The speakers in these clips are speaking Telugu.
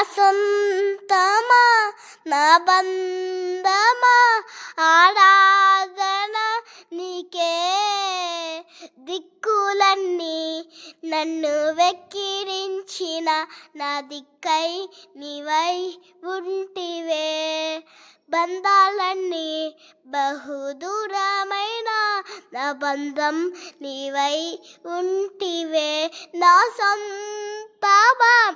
సొంతమా నా బంధమా ఆరాధన నీకే. దిక్కులన్నీ నన్ను వెక్కిరించిన నా దిక్కై నీవై ఉంటివే. బంధాలన్నీ బహుదూరమైన నా బంధం నీవై ఉంటివే. నా సొంతమా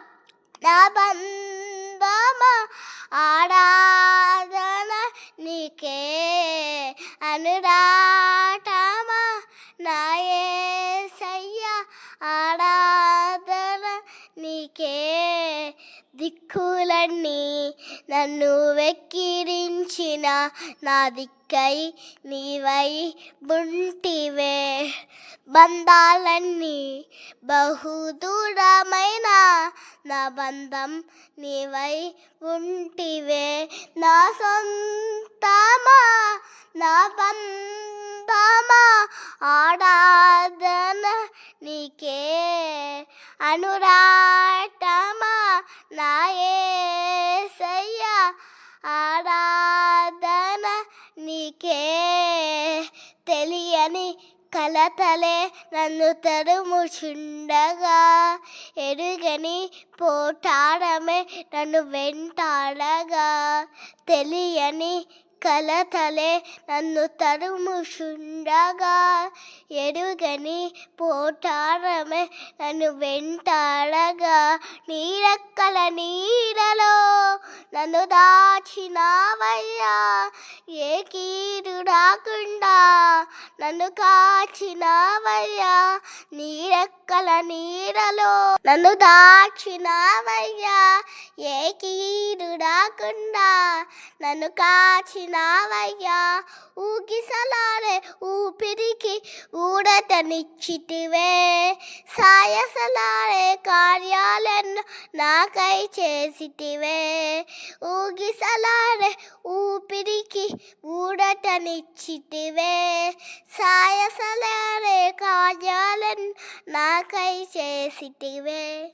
నా బంధమా ఆరాధన నీకే. అనురాటమా నా యేసయ్యా ఆరాధన నీకే. దిక్కులన్నీ నన్ను వెక్కిరించిన నా దిక్కై నీవై ఉంటివే. బంధాలన్నీ బహుదూరమైన నా బంధం నీవై ఉంటివే. నా సొంతమా నా బంధమా ఆరాధన నీకే. అనురాటమా నా యేసయ్యా ఆరాధన నీకే. తెలియని కలతలే నన్ను తరుముచుండగా, ఎరుగని పోటాడమే నన్ను వెంటాడగా. తెలియని కలతలే నన్ను తరుముచుండగా, ఎరుగని పోటాడమే నన్ను వెంటాడగా. నీ రెక్కల నీడలో నన్ను దాచినావయ్యా. ఏ కీడు రాకుండా నన్ను కాచినావయ్యా. నీ రెక్కల నీడలో నన్ను దాచినావయ్యా. ఏ కీడు రాకుండా నన్ను కాచినావయ్యా. ఊగిసలాడే ఊపిరికి ఊడతనిచ్చితివే. సాయసలాడే కార్యాలను నాకై చేసితివే. ఊగిసలాడే ఊపిరికి ఊడటనిచ్చితివే. సాయసలాడే కార్యాలను నాకై చేసితివే.